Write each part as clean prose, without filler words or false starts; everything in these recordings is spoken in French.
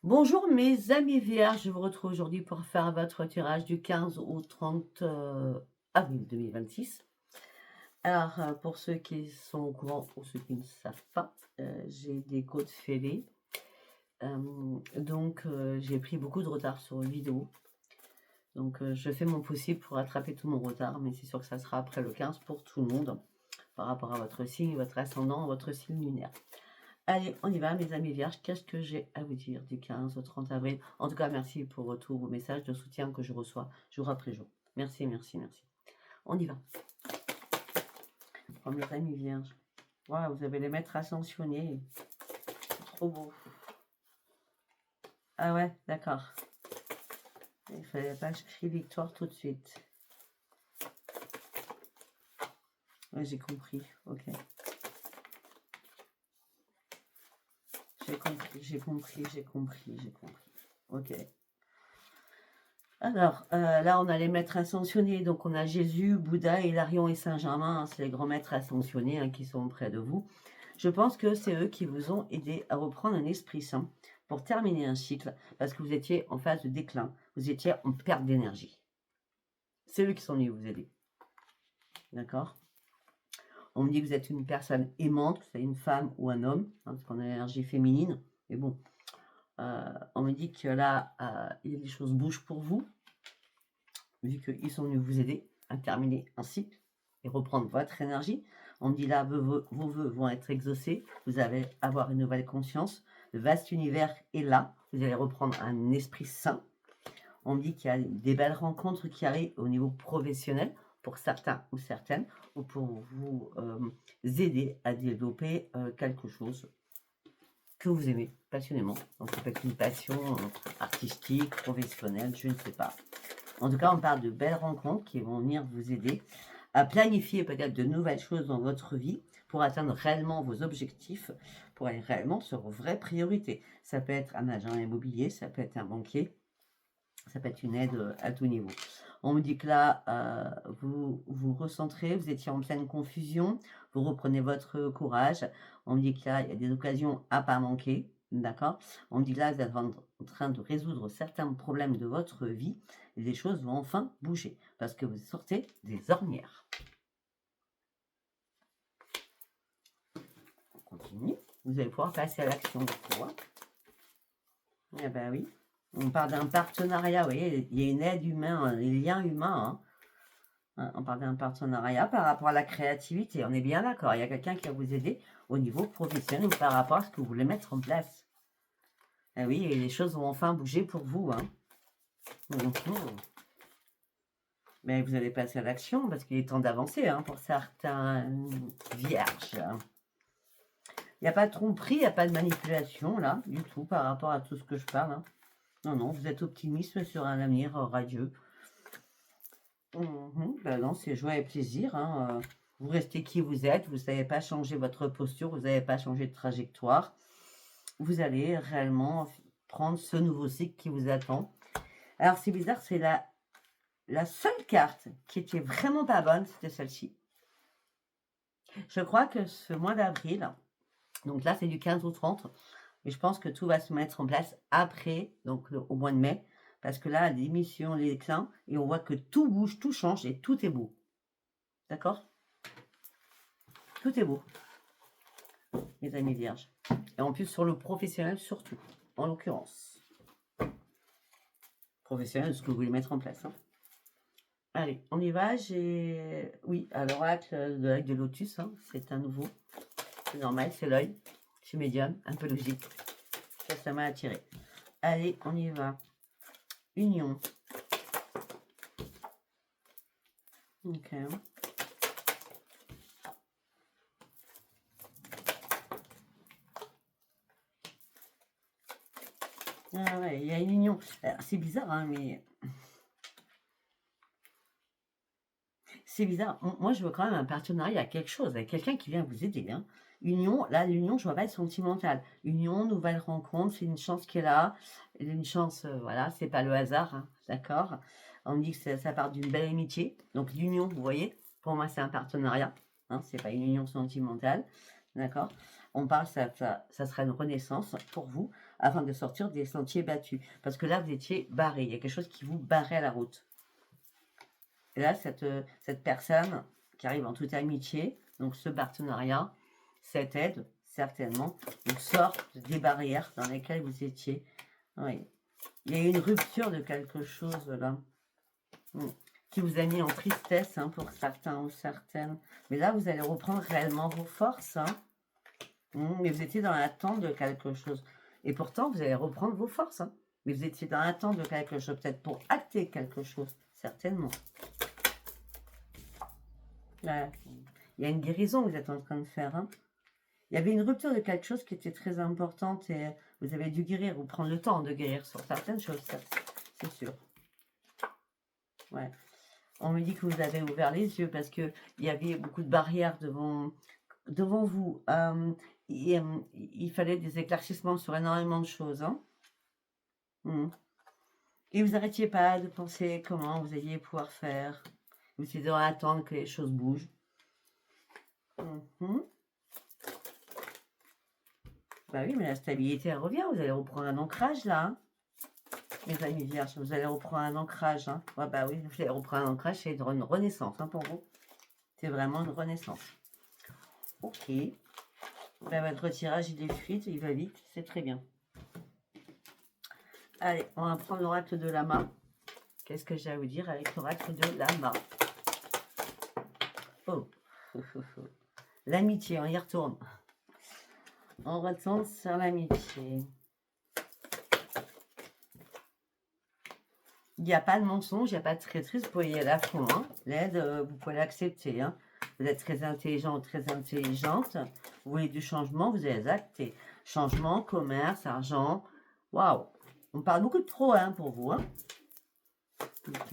Bonjour mes amis vierges, je vous retrouve aujourd'hui pour faire votre tirage du 15 au 30 avril 2026. Alors, pour ceux qui sont au courant ou ceux qui ne savent pas, j'ai des codes fêlés. Donc, j'ai pris beaucoup de retard sur une vidéo. Donc, je fais mon possible pour rattraper tout mon retard, mais c'est sûr que ça sera après le 15 pour tout le monde, par rapport à votre signe, votre ascendant, votre signe lunaire. Allez, on y va, mes amis vierges. Qu'est-ce que j'ai à vous dire du 15 au 30 avril? En tout cas, merci pour tous vos messages de soutien que je reçois jour après jour. Merci, merci, merci. On y va. Oh, mes amis vierges. Waouh, vous avez les maîtres ascensionnés. C'est trop beau. Ah ouais, d'accord. Il fallait pas que je crie victoire tout de suite. Ouais, j'ai compris. Ok. J'ai compris. Ok. Alors, là, on a les maîtres ascensionnés. Donc, on a Jésus, Bouddha, Hilarion et Saint-Germain. Hein, c'est les grands maîtres ascensionnés hein, qui sont près de vous. Je pense que c'est eux qui vous ont aidé à reprendre un esprit sain pour terminer un cycle parce que vous étiez en phase de déclin. Vous étiez en perte d'énergie. C'est eux qui sont venus vous aider. D'accord? On me dit que vous êtes une personne aimante, que c'est une femme ou un homme, hein, parce qu'on a l'énergie féminine. Mais bon, on me dit que là, les choses bougent pour vous, vu qu'ils sont venus vous aider à terminer un cycle et reprendre votre énergie. On me dit là, vos vœux vont être exaucés, vous allez avoir une nouvelle conscience, le vaste univers est là, vous allez reprendre un esprit sain. On me dit qu'il y a des belles rencontres qui arrivent au niveau professionnel, pour certains ou certaines, ou pour vous aider à développer quelque chose que vous aimez passionnément. Donc ça peut être une passion artistique, professionnelle, je ne sais pas. En tout cas, on parle de belles rencontres qui vont venir vous aider à planifier peut-être de nouvelles choses dans votre vie pour atteindre réellement vos objectifs, pour aller réellement sur vos vraies priorités. Ça peut être un agent immobilier, ça peut être un banquier, ça peut être une aide à tout niveau. On me dit que là, vous vous recentrez, vous étiez en pleine confusion, vous reprenez votre courage. On me dit que là, il y a des occasions à pas manquer, d'accord? On me dit que là, vous êtes en train de résoudre certains problèmes de votre vie et les choses vont enfin bouger parce que vous sortez des ornières. On continue. Vous allez pouvoir passer à l'action du coup. Eh ben oui. On parle d'un partenariat, vous voyez, il y a une aide humaine, des liens humains. On parle d'un partenariat par rapport à la créativité. On est bien d'accord. Il y a quelqu'un qui va vous aider au niveau professionnel par rapport à ce que vous voulez mettre en place. Eh oui, et les choses vont enfin bouger pour vous. Hein. Mais vous allez passer à l'action parce qu'il est temps d'avancer hein, pour certains vierges. Il n'y a pas de tromperie, il n'y a pas de manipulation là, du tout, par rapport à tout ce que je parle. Hein. Non, non, vous êtes optimiste sur un avenir radieux. Ben non, c'est joie et plaisir. Hein. Vous restez qui vous êtes, vous n'avez pas changé votre posture, vous n'avez pas changé de trajectoire. Vous allez réellement prendre ce nouveau cycle qui vous attend. Alors c'est bizarre, c'est la seule carte qui était vraiment pas bonne, c'était celle-ci. Je crois que ce mois d'avril, donc là c'est du 15 au 30, mais je pense que tout va se mettre en place après, donc au mois de mai, parce que là, l'émission, les déclins, et on voit que tout bouge, tout change et tout est beau. D'accord? Tout est beau, mes amis vierges. Et en plus, sur le professionnel, surtout, en l'occurrence. Professionnel, ce que vous voulez mettre en place. Hein. Allez, on y va. J'ai. Oui, à l'oracle de l'œil de lotus, hein, c'est un nouveau. C'est normal, c'est l'œil. C'est médium, un peu logique. Ça m'a attiré. Allez, on y va. Union. Ok. Ah ouais, il y a une union. C'est bizarre, hein, mais... C'est bizarre. Moi, je veux quand même un partenariat, quelque chose, avec quelqu'un qui vient vous aider. Hein. Union, là, l'union, je vois pas être sentimentale. Union, nouvelle rencontre, c'est une chance qui est là. Une chance, voilà, c'est pas le hasard, hein, d'accord? On me dit que ça part d'une belle amitié. Donc, l'union, vous voyez, pour moi, c'est un partenariat. Hein, c'est pas une union sentimentale, d'accord? On parle, ça sera une renaissance pour vous. afin de sortir des sentiers battus. Parce que là, vous étiez barré. Il y a quelque chose qui vous barrait la route. Et là, cette personne qui arrive en toute amitié, donc ce partenariat, cette aide, certainement, vous sort des barrières dans lesquelles vous étiez. Oui. Il y a eu une rupture de quelque chose là, qui vous a mis en tristesse pour certains ou certaines. Mais là, vous allez reprendre réellement vos forces. Mais vous étiez dans l'attente de quelque chose. Et pourtant, vous allez reprendre vos forces. Mais vous étiez dans l'attente de quelque chose, peut-être pour acter quelque chose, certainement. Là, il y a une guérison que vous êtes en train de faire. Il y avait une rupture de quelque chose qui était très importante et vous avez dû guérir ou prendre le temps de guérir sur certaines choses, c'est sûr. Ouais. On me dit que vous avez ouvert les yeux parce qu'il y avait beaucoup de barrières devant vous. Il fallait des éclaircissements sur énormément de choses. Et vous n'arrêtiez pas de penser comment vous alliez pouvoir faire. Vous étiez dans l'attente que les choses bougent. Bah oui, mais la stabilité, elle revient. Vous allez reprendre un ancrage, là. Les amis vierges, vous allez reprendre un ancrage. Ouais, bah oui, vous allez reprendre un ancrage. C'est une renaissance pour vous. C'est vraiment une renaissance. Ok. Bah, votre tirage, il est fluide, il va vite. C'est très bien. Allez, on va prendre l'oracle de Lama. Qu'est-ce que j'ai à vous dire avec l'oracle de Lama? Oh. L'amitié, on y retourne. On retourne sur l'amitié. Il n'y a pas de mensonge, il n'y a pas de traîtrise, vous pouvez y aller à fond. L'aide, vous pouvez l'accepter. Vous êtes très intelligent ou très intelligente. Vous voulez du changement, vous allez acter. Changement, commerce, argent. Waouh! On parle beaucoup de trop pour vous. Ok.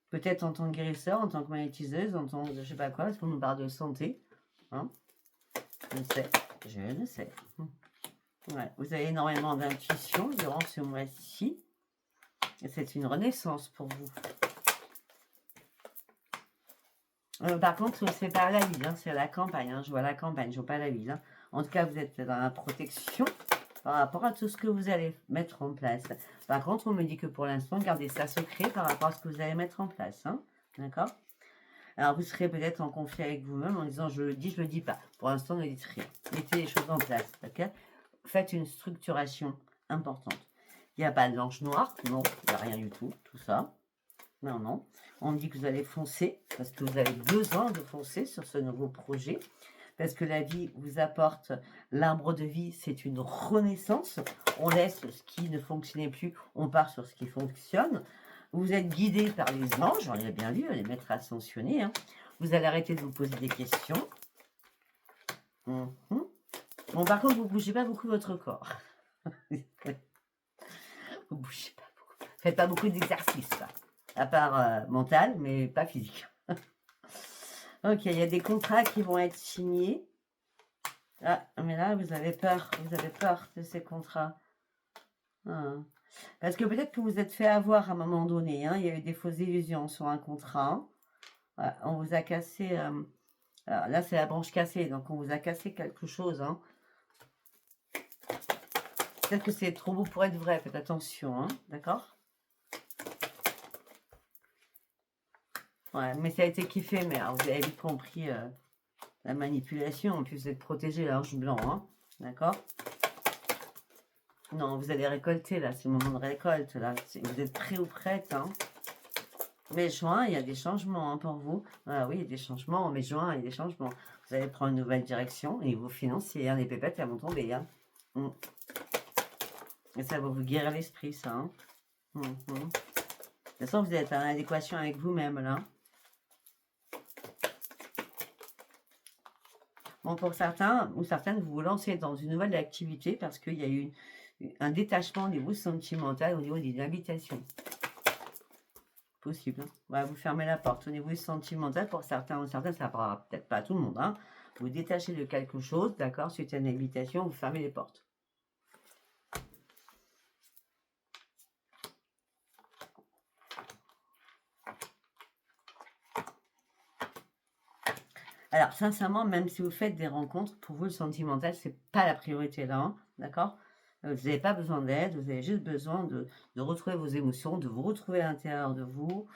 Peut-être en tant que guérisseur, en tant que magnétiseuse, en tant que je sais pas quoi, parce qu'on nous parle de santé. Je ne sais. Ouais, vous avez énormément d'intuition durant ce mois-ci. C'est une renaissance pour vous. Par contre, c'est pas la ville, c'est la campagne. Je vois la campagne, je vois pas la ville. En tout cas, vous êtes dans la protection par rapport à tout ce que vous allez mettre en place. Par contre, on me dit que pour l'instant, gardez ça secret par rapport à ce que vous allez mettre en place. D'accord? Alors, vous serez peut-être en conflit avec vous-même en disant, je le dis, je le dis pas. Pour l'instant, ne dites rien. Mettez les choses en place. D'accord? Faites une structuration importante. Il n'y a pas de l'ange noir. Non, il n'y a rien du tout. Tout ça. Non, non. On me dit que vous allez foncer parce que vous avez besoin de foncer sur ce nouveau projet. Parce que la vie vous apporte l'arbre de vie, c'est une renaissance. On laisse ce qui ne fonctionnait plus, on part sur ce qui fonctionne. Vous êtes guidé par les anges, on l'a bien vu, les maîtres ascensionnés. Vous allez arrêter de vous poser des questions. Bon, par contre, vous ne bougez pas beaucoup votre corps. Vous ne bougez pas beaucoup. Faites pas beaucoup d'exercices, à part mental, mais pas physique. Ok, il y a des contrats qui vont être signés. Ah, mais là, vous avez peur de ces contrats. Parce que peut-être que vous êtes fait avoir à un moment donné. Il y a eu des fausses illusions sur un contrat. Voilà, on vous a cassé. Alors là, c'est la branche cassée, donc on vous a cassé quelque chose. Peut-être que c'est trop beau pour être vrai, faites attention, d'accord? Ouais, mais ça a été kiffé, mais alors, vous avez vite compris la manipulation. En plus, vous êtes protégé, l'ange blanc, d'accord? Non, vous allez récolter, là, c'est le moment de récolte, là. Vous êtes prêt ou prête, Mais juin, il y a des changements pour vous. Ah oui, il y a des changements. Mais juin, il y a des changements. Vous allez prendre une nouvelle direction et vos financiers, les pépettes, elles vont tomber. Et ça va vous guérir l'esprit, ça. De toute façon, vous êtes en adéquation avec vous-même, là. Bon, pour certains ou certaines, vous vous lancez dans une nouvelle activité parce qu'il y a eu un détachement au niveau sentimental, au niveau des habitations. Possible. Vous fermez la porte. Au niveau sentimental, pour certains ou certaines, ça ne parlera peut-être pas à tout le monde. Vous détachez de quelque chose, d'accord, suite à une habitation, vous fermez les portes. Alors, sincèrement, même si vous faites des rencontres, pour vous, le sentimental, c'est pas la priorité là, hein, d'accord? Vous n'avez pas besoin d'aide, vous avez juste besoin de retrouver vos émotions, de vous retrouver à l'intérieur de vous,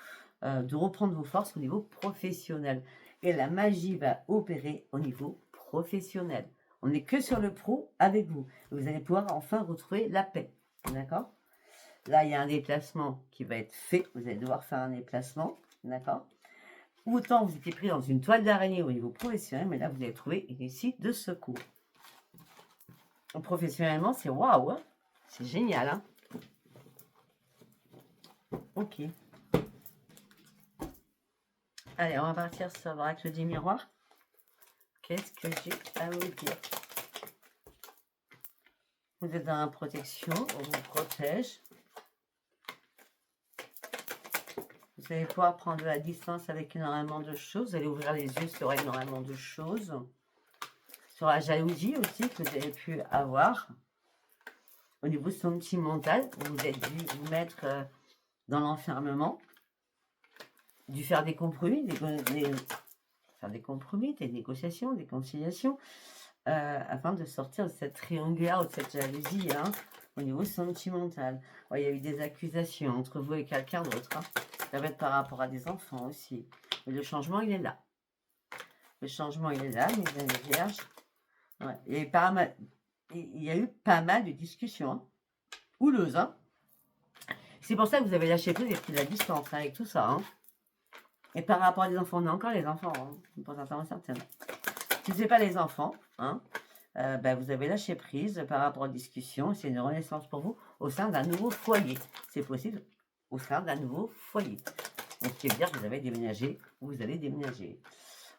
de reprendre vos forces au niveau professionnel. Et la magie va opérer au niveau professionnel. On n'est que sur le pro avec vous. Vous allez pouvoir enfin retrouver la paix, d'accord? Là, il y a un déplacement qui va être fait. Vous allez devoir faire un déplacement, d'accord? Autant vous étiez pris dans une toile d'araignée au niveau professionnel, mais là, vous allez trouver une issue de secours. Professionnellement, c'est waouh, hein, c'est génial, hein. Ok. Allez, on va partir sur l'oracle des miroirs. Qu'est-ce que j'ai à vous dire? Vous êtes dans la protection, on vous protège. Vous allez pouvoir prendre de la distance avec énormément de choses. Vous allez ouvrir les yeux sur énormément de choses. Sur la jalousie aussi que vous avez pu avoir. Au niveau sentimental, vous êtes dû vous mettre dans l'enfermement. Dû faire des compromis, faire des compromis, des négociations, des conciliations, afin de sortir de cette triangulaire ou de cette jalousie, hein, au niveau sentimental. Ouais, il y a eu des accusations entre vous et quelqu'un d'autre. Hein. Ça va être par rapport à des enfants aussi. Mais le changement, il est là. Le changement, il est là, mes amis vierges. Ouais, il y a eu pas mal de discussions. Hein. Houleuses, hein. C'est pour ça que vous avez lâché prise et pris de la distance hein, avec tout ça. Hein. Et par rapport à des enfants, on a encore les enfants, hein, pour certains certaines. Si ce n'est pas les enfants, hein, vous avez lâché prise par rapport aux discussions. C'est une renaissance pour vous au sein d'un nouveau foyer. C'est possible au sein d'un nouveau foyer. Donc, ce qui veut dire que vous avez déménagé, vous allez déménager.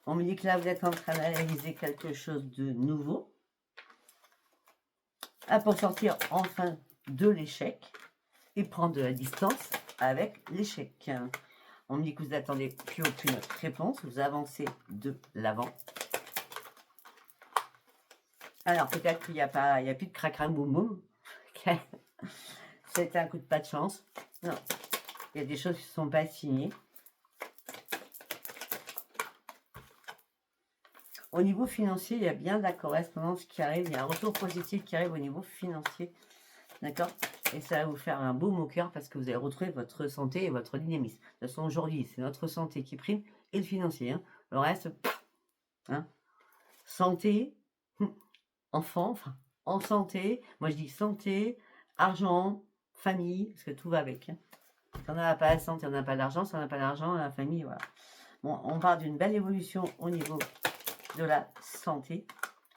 On me dit que là, vous êtes en train d'analyser quelque chose de nouveau. Pour sortir enfin de l'échec et prendre de la distance avec l'échec. On me dit que vous n'attendez plus aucune réponse, vous avancez de l'avant. Alors peut-être qu'il n'y a plus de crac-crac boum boum. C'était un coup de pas de chance. Non, il y a des choses qui ne sont pas signées. Au niveau financier, il y a bien de la correspondance qui arrive. Il y a un retour positif qui arrive au niveau financier. D'accord? Et ça va vous faire un baume au cœur parce que vous allez retrouver votre santé et votre dynamisme. De toute façon, aujourd'hui, c'est notre santé qui prime et le financier. Hein. Le reste, hein. Santé, enfant, enfin, en santé. Moi, je dis santé, argent, famille, parce que tout va avec. Hein. Si on n'a pas la santé, on n'a pas d'argent. Si on n'a pas d'argent, la famille, voilà. Bon, on parle d'une belle évolution au niveau de la santé.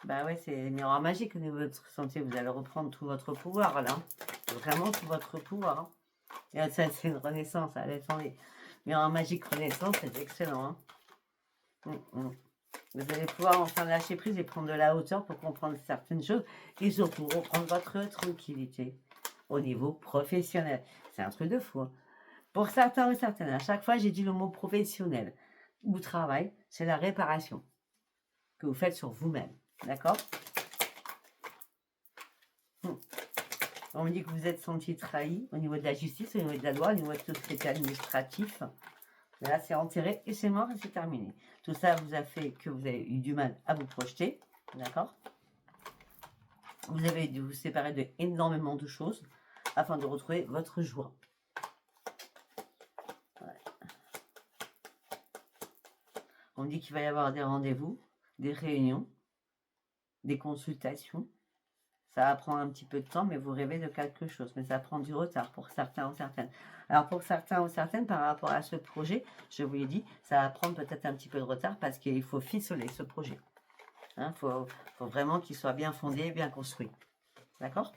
Bah ouais, c'est miroir magique au niveau de votre santé. Vous allez reprendre tout votre pouvoir, là. Vraiment tout votre pouvoir. Hein. Et ça, c'est une renaissance. Allez, attendez. Miroir magique renaissance, c'est excellent. Hein. Vous allez pouvoir enfin lâcher prise et prendre de la hauteur pour comprendre certaines choses. Et surtout, reprendre votre tranquillité au niveau professionnel. C'est un truc de fou. Hein. Pour certains ou certaines, à chaque fois, j'ai dit le mot professionnel ou travail, c'est la réparation que vous faites sur vous-même. D'accord? On me dit que vous êtes senti trahi au niveau de la justice, au niveau de la loi, au niveau de tout ce qui était administratif. Là, c'est enterré et c'est mort et c'est terminé. Tout ça vous a fait que vous avez eu du mal à vous projeter. D'accord? Vous avez dû vous séparer de énormément de choses afin de retrouver votre joie. Ouais. On me dit qu'il va y avoir des rendez-vous, des réunions, des consultations. Ça va prendre un petit peu de temps, mais vous rêvez de quelque chose. Mais ça prend du retard pour certains ou certaines. Alors pour certains ou certaines, par rapport à ce projet, je vous l'ai dit, ça va prendre peut-être un petit peu de retard parce qu'il faut ficeler ce projet. Hein, faut vraiment qu'il soit bien fondé et bien construit. D'accord?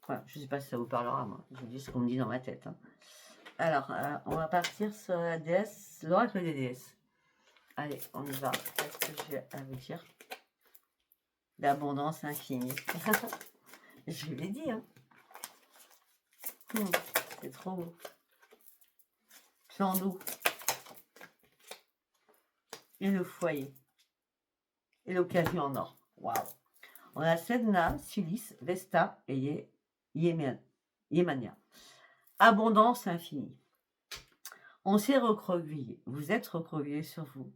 Voilà, je ne sais pas si ça vous parlera, moi. Je vous dis ce qu'on me dit dans ma tête. Hein. Alors, on va partir sur la déesse, l'oracle des déesses. Allez, on y va. Qu'est-ce que j'ai à vous dire? L'abondance infinie. Je l'ai dit, hein. C'est trop beau. Plan d'eau. Et le foyer. Et l'occasion en or. Waouh. On a Sedna, Silis, Vesta et Yemania. Abondance infinie. On s'est recroquevillé. Vous êtes recroquevillé sur vous.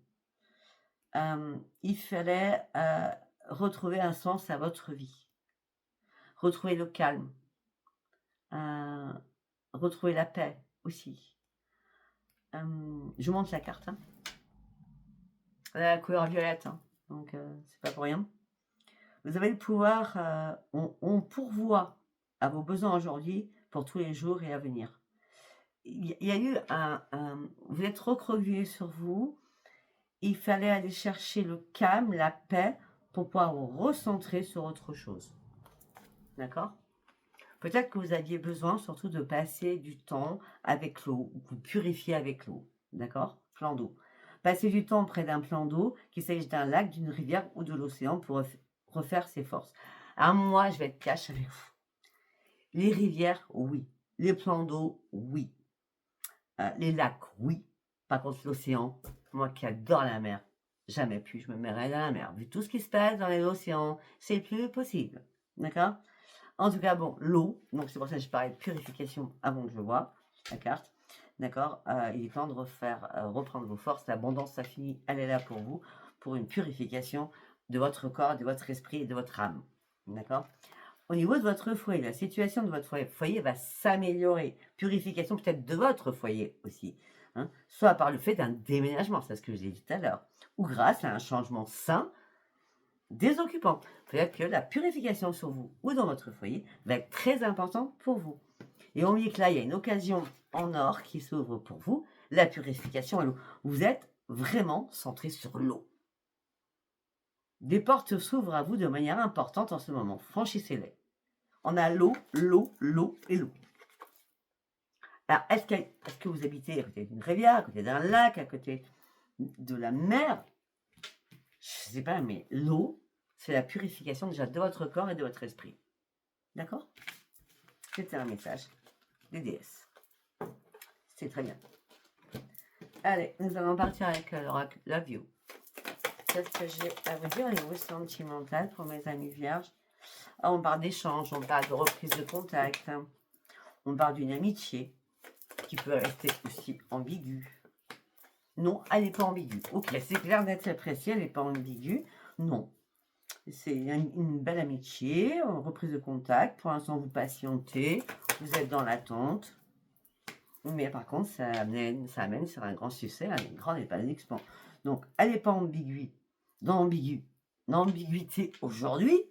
il fallait retrouver un sens à votre vie, retrouver le calme, retrouver la paix aussi. Je vous montre la carte, hein. La couleur violette, hein. Donc c'est pas pour rien. Vous avez le pouvoir, on pourvoit à vos besoins aujourd'hui pour tous les jours et à venir. Il y a eu vous êtes recroquevillé sur vous. Il fallait aller chercher le calme, la paix pour pouvoir vous recentrer sur autre chose. D'accord? Peut-être que vous aviez besoin surtout de passer du temps avec l'eau, ou vous purifier avec l'eau. D'accord? Plan d'eau. Passer du temps près d'un plan d'eau, qu'il s'agisse d'un lac, d'une rivière ou de l'océan pour refaire ses forces. Alors moi, je vais être cash avec vous. Les rivières, oui. Les plans d'eau, oui. Les lacs, oui. Par contre, l'océan, moi qui adore la mer, jamais plus je me mets dans la mer. Vu tout ce qui se passe dans les océans, c'est plus possible. D'accord? En tout cas, bon, l'eau, donc c'est pour ça que je parlais de purification avant que je vois la carte. D'accord? Il est temps de reprendre vos forces. L'abondance, ça finit, elle est là pour vous, pour une purification de votre corps, de votre esprit et de votre âme. D'accord? Au niveau de votre foyer, la situation de votre foyer va s'améliorer. Purification peut-être de votre foyer aussi. Hein, soit par le fait d'un déménagement, c'est ce que je vous ai dit tout à l'heure, ou grâce à un changement sain des occupants. Peut-être que la purification sur vous ou dans votre foyer va être très importante pour vous. Et on dit que là, il y a une occasion en or qui s'ouvre pour vous, la purification à l'eau. Vous êtes vraiment centré sur l'eau. Des portes s'ouvrent à vous de manière importante en ce moment. Franchissez-les. On a l'eau, l'eau, l'eau et l'eau. Alors, est-ce que vous habitez à côté d'une rivière, à côté d'un lac, à côté de la mer? Je ne sais pas, mais l'eau, c'est la purification déjà de votre corps et de votre esprit. D'accord? C'était un message des déesses. C'est très bien. Allez, nous allons partir avec l'oracle Love You. Qu'est-ce que j'ai à vous dire au niveau sentimental pour mes amis vierges? On parle d'échange, on parle de reprise de contact, hein. On parle d'une amitié qui peut rester aussi ambiguë. Non, elle n'est pas ambiguë. Ok, c'est clair, net et précis, elle n'est pas ambiguë. Non. C'est une belle amitié, reprise de contact. Pour l'instant, vous patientez, vous êtes dans l'attente. Mais par contre, ça amène sur un grand succès, un grand épanouissement. Donc, elle n'est pas ambiguë, dans l'ambiguïté aujourd'hui.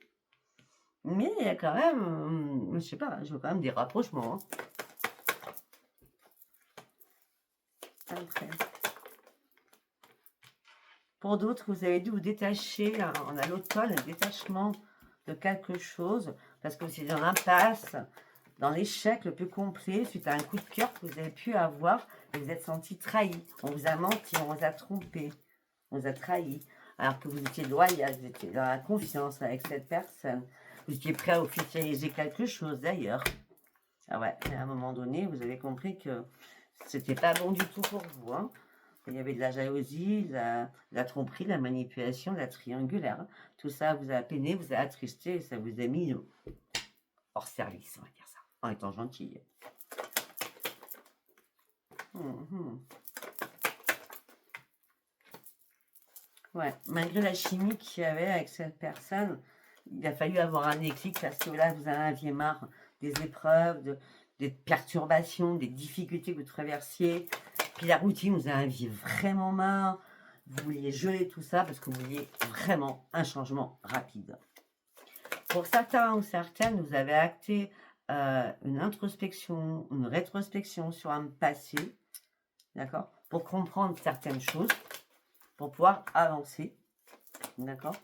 Mais il y a quand même, je sais pas, je veux quand même des rapprochements. Hein. Après. Pour d'autres, vous avez dû vous détacher, on a l'automne, le détachement de quelque chose, parce que vous êtes dans l'impasse, dans l'échec le plus complet, suite à un coup de cœur que vous avez pu avoir, et vous êtes senti trahi. On vous a menti, on vous a trompé, on vous a trahi, alors que vous étiez loyal, vous étiez dans la confiance avec cette personne. Vous étiez prêt à officialiser quelque chose d'ailleurs. Ah ouais, mais à un moment donné, vous avez compris que c'était pas bon du tout pour vous. Hein. Il y avait de la jalousie, la tromperie, la manipulation, la triangulaire. Tout ça vous a peiné, vous a attristé, et ça vous a mis hors service, on va dire ça, en étant gentille. Ouais, malgré la chimie qu'il y avait avec cette personne, il a fallu avoir un déclic parce que là, vous en aviez marre des épreuves, des perturbations, des difficultés que vous traversiez. Puis la routine, vous en aviez vraiment marre. Vous vouliez geler tout ça parce que vous vouliez vraiment un changement rapide. Pour certains ou certaines, vous avez acté une introspection, une rétrospection sur un passé, d'accord, pour comprendre certaines choses, pour pouvoir avancer, d'accord.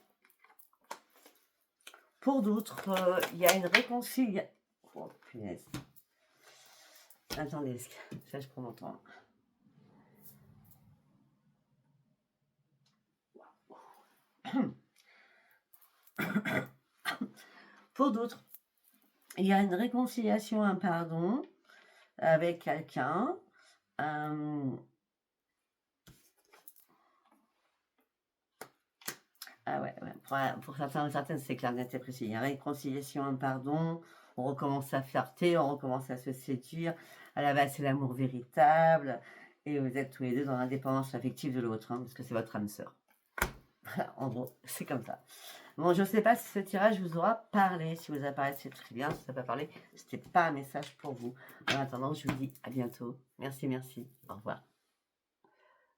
Pour d'autres, il y a une réconciliation. Oh, punaise. Attendez, ça je prends mon temps. Pour d'autres, il y a une réconciliation, un pardon avec quelqu'un. Ah ouais, pour certains ou certaines, c'est clair, net et précis. Il y a une réconciliation, un pardon. On recommence à flirter, on recommence à se séduire. À la base, c'est l'amour véritable. Et vous êtes tous les deux dans l'indépendance affective de l'autre, hein, parce que c'est votre âme sœur. En gros, c'est comme ça. Bon, je ne sais pas si ce tirage vous aura parlé. Si vous a parlé, c'est très bien. Si ça n'a pas parlé, ce n'était pas un message pour vous. En attendant, je vous dis à bientôt. Merci, merci. Au revoir.